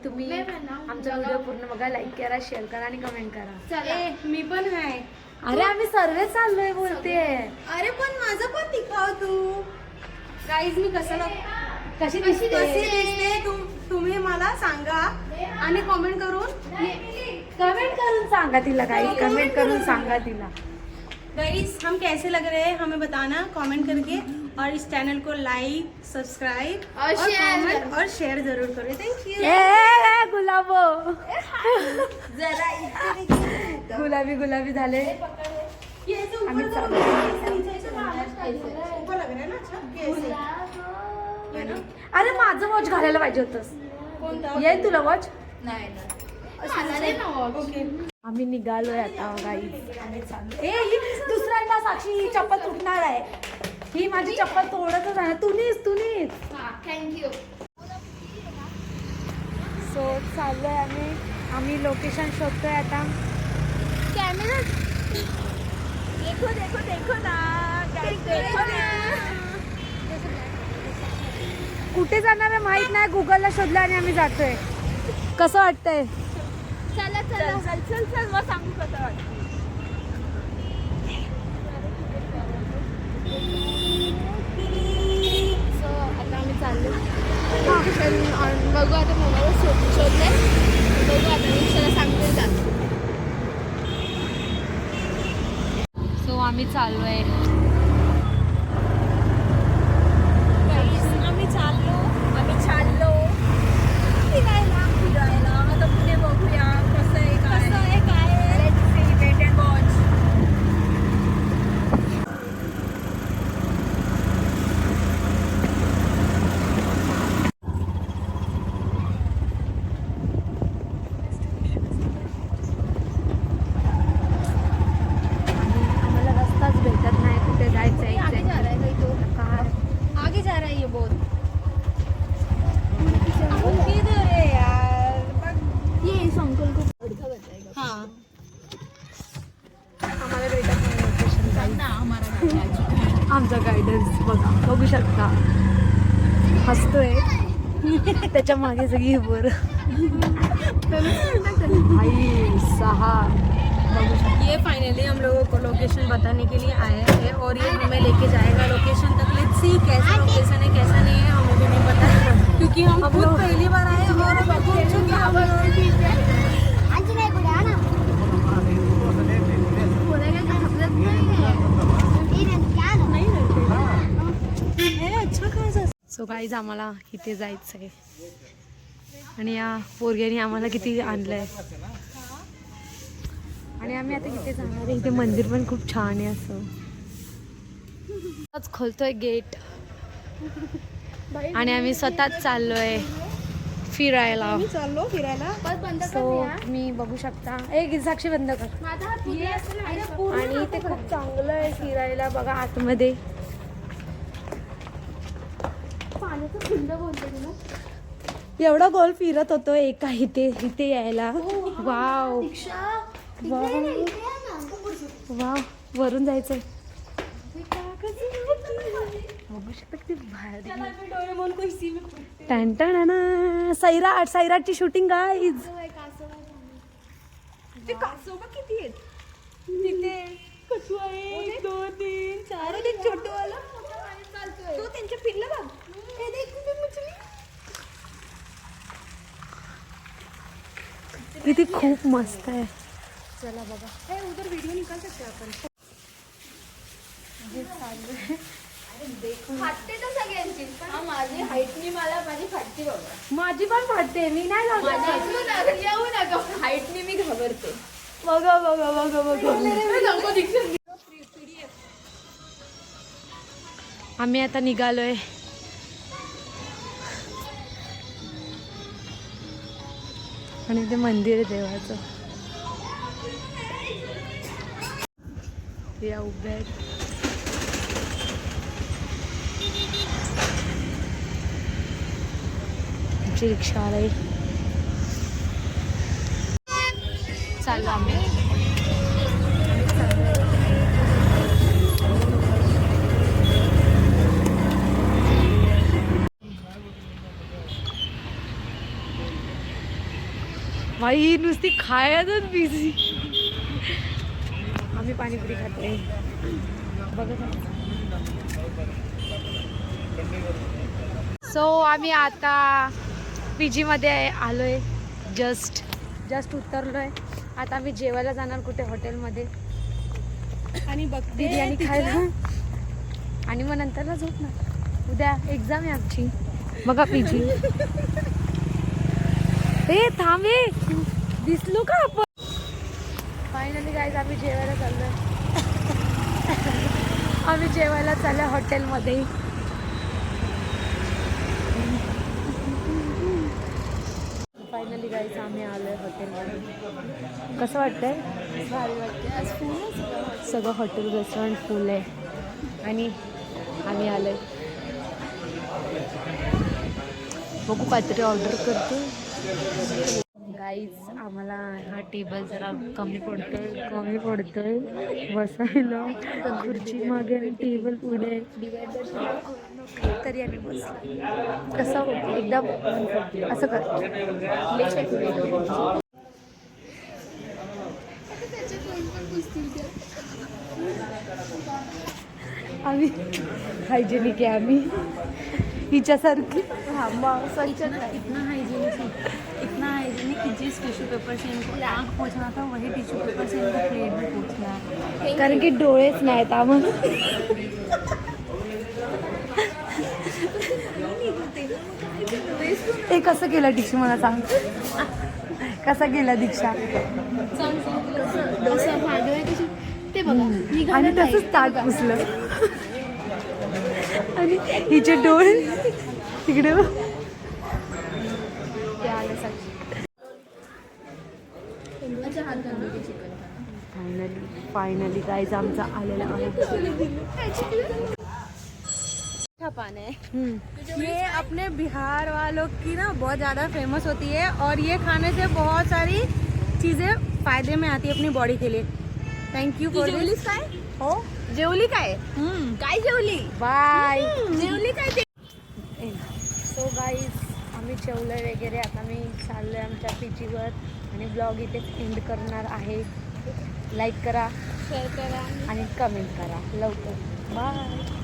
तुम्ही आमचा व्हिडिओ पूर्ण बघा, लाईक करा, शेअर करा आणि कमेंट करा. मी पण आहे. अरे आम्ही सर्व चाललोय बोलते. अरे पण माझं पण दिखाव तू. गाईज मी कशी दिसते? दिसते तुम्ही मला सांगा आणि कमेंट करून सांगा तिला, काही कमेंट करून सांगा तिला. गाइस हम कैसे लग रहे हैं हमें बताना कमेंट करके, और इस चैनल को लाइक सब्सक्राइब और कमेंट और शेयर जरूर करें. Thank you. गुलाबो जरा गुलाबी गुलाबी झाले. आम्ही चाललो. ऊपर लग रहा है ना. अच्छा कैसे अरे माझं वॉच घालायला पाहिजे होतंस. कोणता येईल तुला वॉच? नाही ओके. आम्ही निघालोय आता गाईज. आम्ही चाललो. दुसऱ्यांदा साक्षी चप्पल तुटणार आहे. ही माझी चप्पल तोडतच आहे. तूनीच थँक्यू. सो चाललोय आम्ही लोकेशन शोधतोय आता. कॅमेरा देखो ना. कुठे जाणार आहे माहित नाही. गुगलला शोधलं आणि आम्ही जातोय. कसं वाटतंय? चल मग सांगू कसं वाटतं. सो आता आम्ही चाललो. बघू आता मोबाईल शोधले. बघू आता रिक्षाला सांगते जातो. सो आम्ही चाललोय. आम्ही चाललो फिरायला. आता पुढे बघूया कसं आहे काय. Let's see, wait and watch. आम्हाला रस्ताच भेटत नाही. कुठे जायचंय? आगे जा रहा है कहीं तो. काय आगे जा रहा है ये बहुत. किधर है यार? ये इस अंकल को अड़का बताएगा. हाँ आम्हाला भेटत नाही लोकेशन. आमचा गायडन्स बघू शकता. हसतोय. त्याच्या मागे सगळी वर आई 6 बघू शकता. ये फाइनली हम लोगों को लोकेशन बताने के लिए आए हैं, और ये हमें लेके जाएगा लोकेशन तक. लेट्स सी कैसा लोकेशन है कैसा नहीं है हमें भी नहीं पता, क्योंकि हम खुद पहली बार आए और घूम चुके हैं. अच्छा खासा. सो गाईज आम्हाला इथे जायचं आहे आणि या पोरग्याने आम्हाला किती आणलंय. आणि आम्ही आता इथे जाणार आहे. इथे मंदिर पण खूप छान आहे. असं आज खोलतोय गेट आणि आम्ही स्वतःच चाललोय फिरायला. चाललो फिरायला. सो मी बघू शकता. एक साक्षी बंद कर. आणि ते खूप चांगलं आहे फिरायला. बघा आतमध्ये एवढा गोल फिरत होतो एका इथे यायला. वाव वाव वरून जायचंय. बघू शकता किती भारी. सैराटची शूटिंग गाईज. ते कासव किती आहेत तिथे. कछुआ 1 2 3 4. एक छोटं वाला तो त्यांच्या पिल्ला बघ. हे देख ते मछली किती खूप मस्त आहे. चला बघा. हे उधर व्हिडिओ निकाल सकते आपण. फाटते तर सगळ्यांची. माझी हाईटनी माझी फाटते बाबा. माझी पण फाटते. मी नाही येऊ नका. हाईटनी मी घाबरते. बघा बघा बघा बघा. आम्ही आता निघालोय. आणि ते मंदिर आहे देवाचं. या उभ्या आहेत. आमची रिक्षा आहे. चाललो आम्ही. बाई नुसती खायचंच बिझी. आम्ही पाणीपुरी खातोय बघत. सो आम्ही आता PG मध्ये आलोय. जस्ट उतरलोय. आता आम्ही जेवायला जाणार कुठे हॉटेलमध्ये आणि बघते बिर्याणी खायला आणि मग नंतरला झोपणार. उद्या एक्झाम आहे आमची. बघा PG. हे थांबे दिसलो का आपण. फायनली गाईज आम्ही जेवायला चाललोय. आम्ही जेवायला चाललोय हॉटेलमध्ये. फायनली गाईज आम्ही आलोय हॉटेलमध्ये. कसं वाटतंय? भारी वाटतंय. आज फुल सगळं हॉटेल रेस्टॉरंट फुल आहे आणि आम्ही आलोय. बघू काहीतरी ऑर्डर करते. गाईज आम्हाला हा टेबल जरा कमी पडतोय बसायला. खुर्ची मागे आणि टेबल पुढे तरी आम्ही बसलो. कसं एकदम असं कर. आम्ही हायजेनिक आहे आम्ही हिच्यासारखी. इतना हाइजीनिक कि जिस टिश्यू पेपर से इनको आँख पोछना था वही टिश्यू पेपर से इनको प्लेट भी पोछना है. कारण की डोळेच नाहीत आम्हाला. हे कसं केलं दीक्षा मला सांग. कसा केला दीक्षा. ते बघा आणि तसंच ताट पुसलं आणि हिचे डोळे तिकडे फाइनली गाइस आमचा आलेला आहे. पान है ये अपने बिहार वालों की ना बहुत ज़्यादा फेमस होती है और ये खाने से बहुत सारी चीज़ें फायदे में आती है अपनी बॉडी के लिए. थैंक यू फॉर दिस. काय हो जेवली काय काय जेवली बाय. जेवली काय ते. सो गाईज आम्ही जेवलं वगैरे. आता मी चाललोय आमच्या PG वर आणि ब्लॉग इथेच एंड करणार आहे. लाईक करा, शेअर करा आणि कमेंट करा लवकर. बाय.